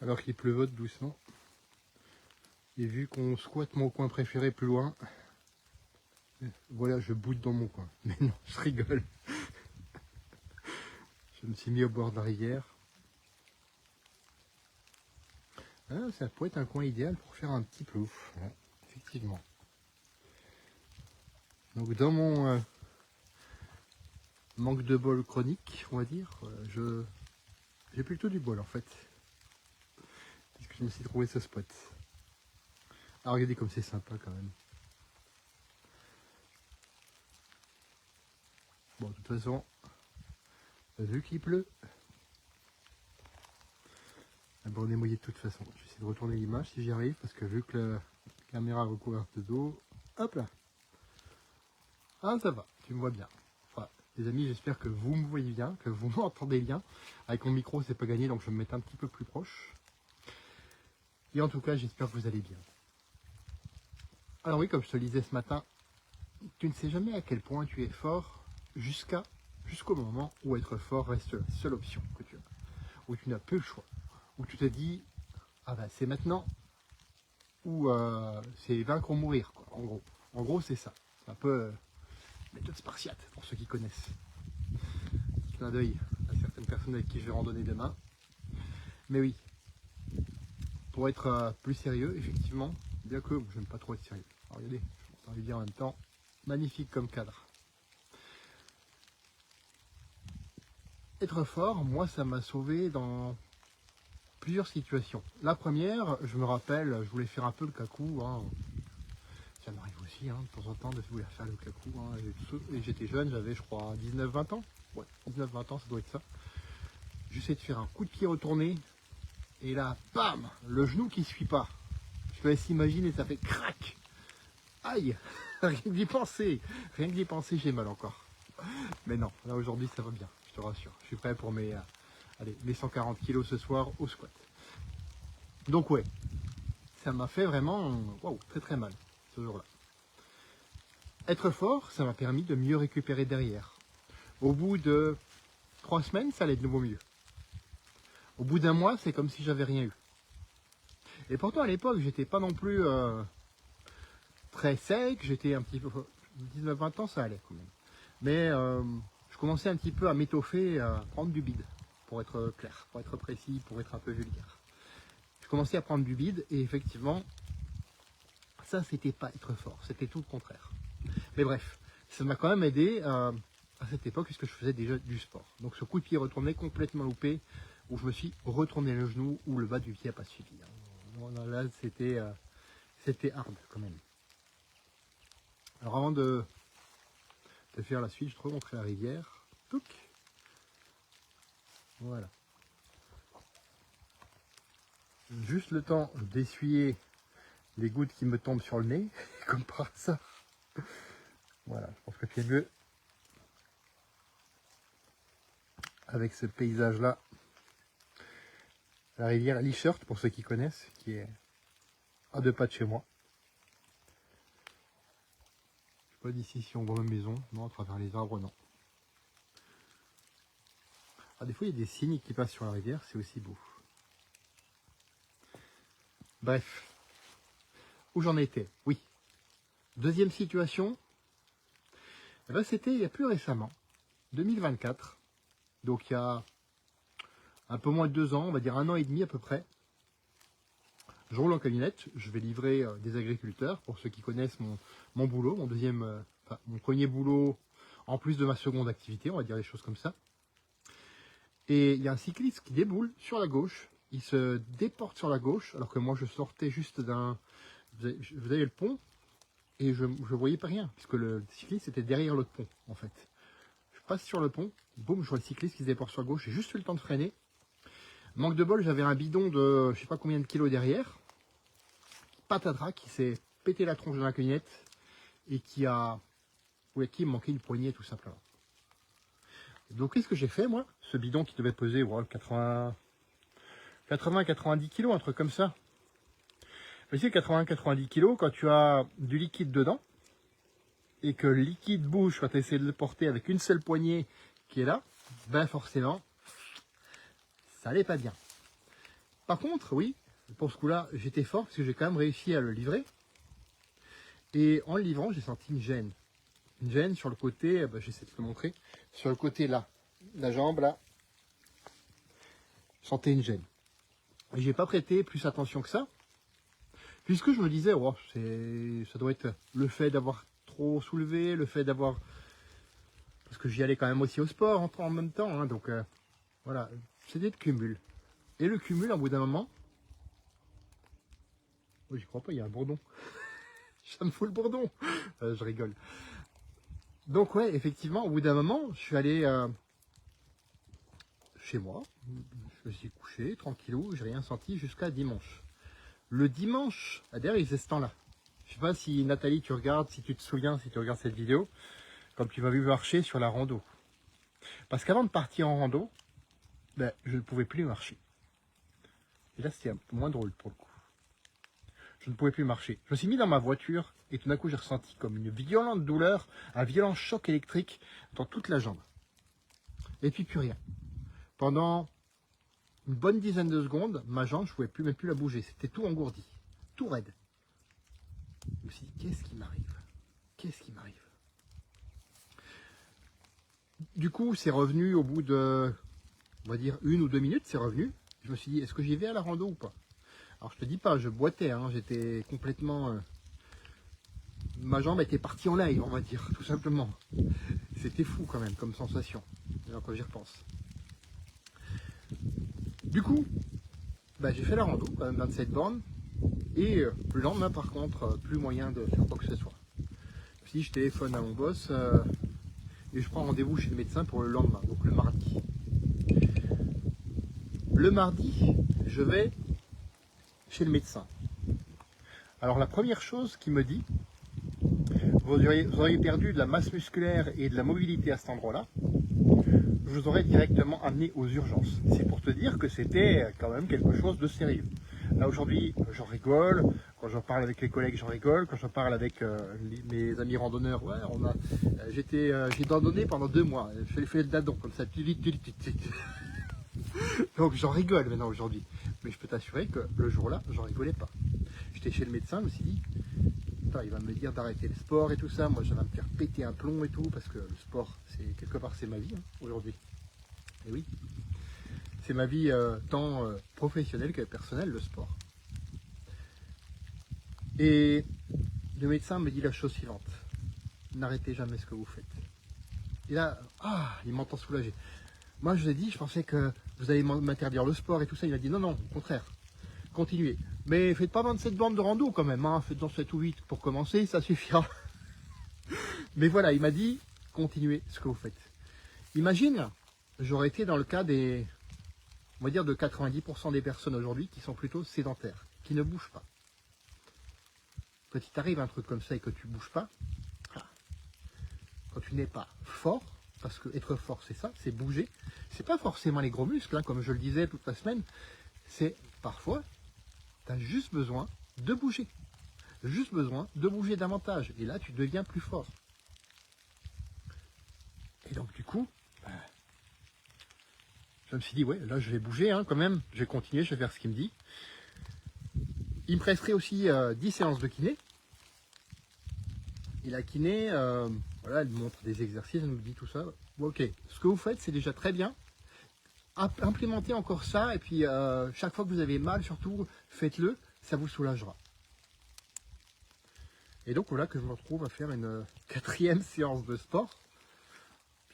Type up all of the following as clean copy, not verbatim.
alors qu'il pleuvote doucement. Et vu qu'on squatte mon coin préféré plus loin, voilà, je boude dans mon coin. Mais non, je rigole. Je me suis mis au bord de la rivière. Ah, ça pourrait être un coin idéal pour faire un petit plouf. Ouais, effectivement. Donc dans mon manque de bol chronique, on va dire, j'ai plutôt du bol en fait. Parce que je me suis trouvé ce spot. Ah, regardez comme c'est sympa quand même. Bon, de toute façon, vu qu'il pleut, bon, on est mouillé de toute façon. Je vais essayer de retourner l'image si j'y arrive, parce que vu que la caméra est recouverte d'eau, hop là. Ah, ça va, tu me vois bien. Enfin, les amis, j'espère que vous me voyez bien, que vous m'entendez bien. Avec mon micro, c'est pas gagné, donc je vais me mettre un petit peu plus proche. Et en tout cas, j'espère que vous allez bien. Alors oui, comme je te le disais ce matin, tu ne sais jamais à quel point tu es fort jusqu'au moment où être fort reste la seule option que tu as. Où tu n'as plus le choix. Où tu te dis, ah ben c'est maintenant, ou c'est vaincre ou mourir, quoi, en gros. En gros, c'est ça. C'est un peu méthode spartiate, pour ceux qui connaissent. Petit clin d'œil à certaines personnes avec qui je vais randonner demain. Mais oui, pour être plus sérieux, effectivement, bien que je n'aime pas trop être sérieux. Alors regardez, j'ai envie de dire en même temps, magnifique comme cadre. Être fort, moi, ça m'a sauvé dans plusieurs situations. La première, je me rappelle, je voulais faire un peu le cacou. Hein. Ça m'arrive aussi, hein, de temps en temps, de vouloir faire le cacou. Hein. Et j'étais jeune, j'avais, je crois, 19-20 ans. Ouais, 19-20 ans, ça doit être ça. J'essaie de faire un coup de pied retourné. Et là, bam, le genou qui ne suit pas. Je te laisse imaginer, ça fait crac. Aïe, rien que d'y penser. Rien que d'y penser, j'ai mal encore. Mais non, là aujourd'hui, ça va bien, je te rassure. Je suis prêt pour mes 140 kilos ce soir au squat. Donc ouais, ça m'a fait vraiment wow, très très mal ce jour-là. Être fort, ça m'a permis de mieux récupérer derrière. Au bout de 3 semaines, ça allait de nouveau mieux. Au bout d'un mois, c'est comme si j'avais rien eu. Et pourtant à l'époque, j'étais pas non plus très sec, j'étais un petit peu 19-20 ans, ça allait quand même. Mais je commençais un petit peu à m'étoffer, à prendre du bide, pour être clair, pour être précis, pour être un peu vulgaire. Je commençais à prendre du bide et effectivement, ça c'était pas être fort, c'était tout le contraire. Mais bref, ça m'a quand même aidé à cette époque puisque je faisais déjà du sport. Donc ce coup de pied retourné complètement loupé, où je me suis retourné le genou, où le bas du pied n'a pas suffi. Là c'était hard quand même. Alors avant de faire la suite, je te remontrerai la rivière. Touc. Voilà. Juste le temps d'essuyer les gouttes qui me tombent sur le nez, comme par hasard. Voilà, je pense que c'est mieux avec ce paysage-là. La rivière Lichert, pour ceux qui connaissent, qui est à 2 pas de chez moi. Je sais pas d'ici si on voit ma maison, non, à travers les arbres, non. Ah, des fois, il y a des cygnes qui passent sur la rivière, c'est aussi beau. Bref, où j'en étais? Oui. Deuxième situation, eh ben, c'était il y a plus récemment, 2024. Donc il y a un peu moins de 2 ans, on va dire 1 an et demi à peu près. Je roule en camionnette, je vais livrer des agriculteurs, pour ceux qui connaissent mon boulot, mon premier boulot, en plus de ma seconde activité, on va dire les choses comme ça. Et il y a un cycliste qui déboule sur la gauche, il se déporte sur la gauche, alors que moi je sortais juste d'un... Vous avez le pont, et je voyais pas rien, puisque le cycliste était derrière l'autre pont, en fait. Je passe sur le pont, boum, je vois le cycliste qui se déporte sur la gauche, j'ai juste eu le temps de freiner. Manque de bol, j'avais un bidon de je sais pas combien de kilos derrière. Patatras, qui s'est pété la tronche de la camionnette et qui me manquait une poignée tout simplement. Donc qu'est-ce que j'ai fait moi? Ce bidon qui devait peser 80-90 kilos, un truc comme ça. Mais c'est 80-90 kilos, quand tu as du liquide dedans, et que le liquide bouge quand tu essaies de le porter avec une seule poignée qui est là, ben forcément, ça allait pas bien. Par contre, oui, pour ce coup-là, j'étais fort parce que j'ai quand même réussi à le livrer. Et en le livrant, j'ai senti une gêne. Une gêne sur le côté, j'essaie de te le montrer, sur le côté là, la jambe là, je sentais une gêne. Et j'ai pas prêté plus attention que ça, puisque je me disais, oh, ça doit être le fait d'avoir trop soulevé, le fait d'avoir... Parce que j'y allais quand même aussi au sport en même temps, hein, donc voilà, c'était de cumul. Et le cumul, au bout d'un moment, oui, j'y crois pas, il y a un bourdon. Ça me fout le bourdon. Je rigole. Donc ouais, effectivement, au bout d'un moment, je suis allé chez moi. Je me suis couché, tranquillou, j'ai rien senti jusqu'à dimanche. Le dimanche, d'ailleurs, il faisait ce temps-là. Je sais pas si Nathalie, tu regardes, si tu te souviens, si tu regardes cette vidéo, comme tu m'as vu marcher sur la rando. Parce qu'avant de partir en rando, je ne pouvais plus marcher. Et là, c'était un peu moins drôle pour le coup. Je ne pouvais plus marcher. Je me suis mis dans ma voiture et tout d'un coup, j'ai ressenti comme une violente douleur, un violent choc électrique dans toute la jambe. Et puis plus rien. Pendant une bonne dizaine de secondes, ma jambe, je ne pouvais même plus la bouger. C'était tout engourdi, tout raide. Je me suis dit, qu'est-ce qui m'arrive? Qu'est-ce qui m'arrive? Du coup, c'est revenu au bout de, on va dire, 1 ou 2 minutes, c'est revenu. Je me suis dit, est-ce que j'y vais à la rando ou pas? Alors, je te dis pas, je boitais, hein, j'étais complètement... ma jambe était partie en live, on va dire, tout simplement. C'était fou quand même, comme sensation, alors quand j'y repense. Du coup, j'ai fait la rando, quand même 27 bornes. Et le lendemain, par contre, plus moyen de faire quoi que ce soit. Si je téléphone à mon boss et je prends rendez-vous chez le médecin pour le lendemain, donc le mardi. Le mardi, je vais chez le médecin. Alors la première chose qu'il me dit, vous auriez perdu de la masse musculaire et de la mobilité à cet endroit-là, je vous aurais directement amené aux urgences. C'est pour te dire que c'était quand même quelque chose de sérieux. Là aujourd'hui, j'en rigole, quand j'en parle avec les collègues, j'en rigole, quand j'en parle avec mes amis randonneurs, ouais, j'ai randonné pendant 2 mois, je fais le dadon comme ça, donc j'en rigole maintenant aujourd'hui. Mais je peux t'assurer que le jour-là, j'en rigolais pas. J'étais chez le médecin, je me suis dit, il va me dire d'arrêter le sport et tout ça, moi ça va me faire péter un plomb et tout, parce que le sport, quelque part c'est ma vie aujourd'hui. Et oui, c'est ma vie tant professionnelle que personnelle, le sport. Et le médecin me dit la chose suivante, n'arrêtez jamais ce que vous faites. Et là, il m'entend soulagé. Moi je vous ai dit, je pensais que vous allez m'interdire le sport et tout ça, il m'a dit non, au contraire, continuez. Mais faites pas 27 bornes de rando quand même, faites-en 7 ou 8 pour commencer, ça suffira. Mais voilà, il m'a dit, continuez ce que vous faites. Imagine, j'aurais été dans le cas des, on va dire de 90% des personnes aujourd'hui qui sont plutôt sédentaires, qui ne bougent pas. Quand il t'arrive un truc comme ça et que tu ne bouges pas, quand tu n'es pas fort, parce que être fort c'est ça, c'est bouger, c'est pas forcément les gros muscles, comme je le disais toute la semaine, c'est parfois, tu as juste besoin de bouger. Juste besoin de bouger davantage. Et là, tu deviens plus fort. Et donc, du coup, je me suis dit, ouais, là, je vais bouger quand même. Je vais continuer, je vais faire ce qu'il me dit. Il me presterait aussi 10 séances de kiné. Et la kiné, voilà, elle me montre des exercices, elle me dit tout ça. Bon, ok, ce que vous faites, c'est déjà très bien. Implémentez encore ça. Et puis, chaque fois que vous avez mal, surtout, faites-le. Ça vous soulagera. Et donc voilà que je me retrouve à faire une 4e séance de sport.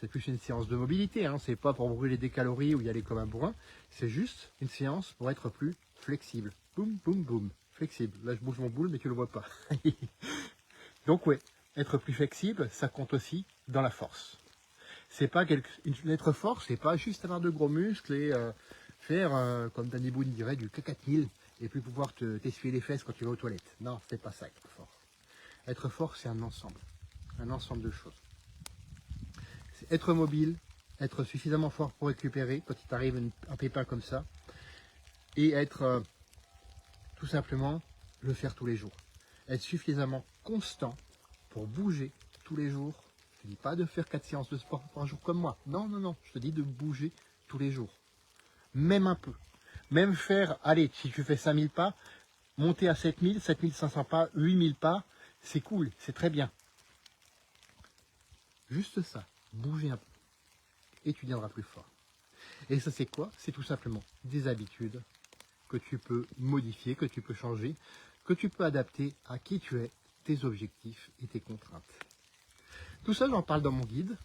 C'est plus une séance de mobilité, c'est pas pour brûler des calories ou y aller comme un bourrin. C'est juste une séance pour être plus flexible. Boum, boum, boum. Flexible. Là je bouge mon boule mais tu le vois pas. Donc ouais, être plus flexible, ça compte aussi dans la force. C'est pas être fort, c'est pas juste avoir de gros muscles et faire, comme Danny Boone dirait, du K4000 et puis pouvoir t'essuyer les fesses quand tu vas aux toilettes. Non, c'est pas ça être fort. Être fort, c'est un ensemble de choses. C'est être mobile, être suffisamment fort pour récupérer quand il t'arrive un pépin comme ça, et être tout simplement le faire tous les jours. Être suffisamment constant pour bouger tous les jours. Je ne dis pas de faire 4 séances de sport par jour comme moi. Non, non, non. Je te dis de bouger tous les jours. Même un peu. Même faire, allez, si tu fais 5000 pas, monter à 7000, 7500 pas, 8000 pas, c'est cool, c'est très bien. Juste ça, bouger un peu, et tu deviendras plus fort. Et ça c'est quoi? C'est tout simplement des habitudes que tu peux modifier, que tu peux changer, que tu peux adapter à qui tu es, tes objectifs et tes contraintes. Tout ça, j'en parle dans mon guide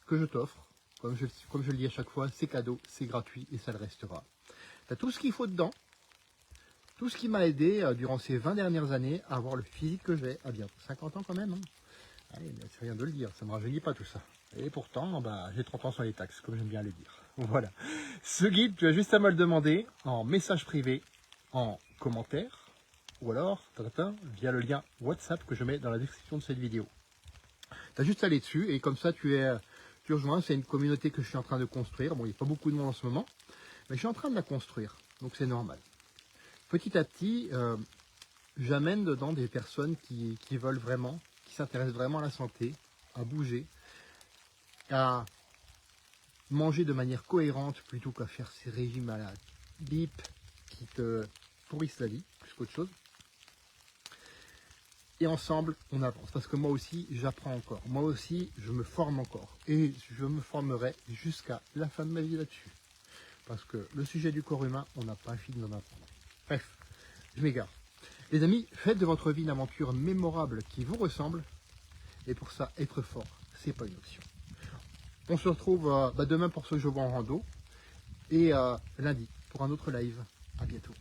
que je t'offre. Comme je le dis à chaque fois, c'est cadeau, c'est gratuit et ça le restera. Tu as tout ce qu'il faut dedans, tout ce qui m'a aidé durant ces 20 dernières années à avoir le physique que j'ai, à bientôt 50 ans quand même. Hein. Allez, c'est rien de le dire, ça ne me rajeunit pas tout ça. Et pourtant, bah, j'ai 30 ans sur les taxes, comme j'aime bien le dire. Voilà. Ce guide, tu as juste à me le demander en message privé, en commentaire, ou alors via le lien WhatsApp que je mets dans la description de cette vidéo. Tu as juste à aller dessus et comme ça tu rejoins. C'est une communauté que je suis en train de construire. Bon, il n'y a pas beaucoup de monde en ce moment, mais je suis en train de la construire, donc c'est normal. Petit à petit, j'amène dedans des personnes qui veulent vraiment, qui s'intéressent vraiment à la santé, à bouger, à manger de manière cohérente plutôt qu'à faire ces régimes à la bip qui te pourrissent la vie, plus qu'autre chose. Et ensemble, on avance. Parce que moi aussi, j'apprends encore. Moi aussi, je me forme encore. Et je me formerai jusqu'à la fin de ma vie là-dessus. Parce que le sujet du corps humain, on n'a pas fini d'en apprendre. Bref, je m'égare. Les amis, faites de votre vie une aventure mémorable qui vous ressemble. Et pour ça, être fort, c'est pas une option. On se retrouve demain pour ce que je vois en rando. Et lundi pour un autre live. À bientôt.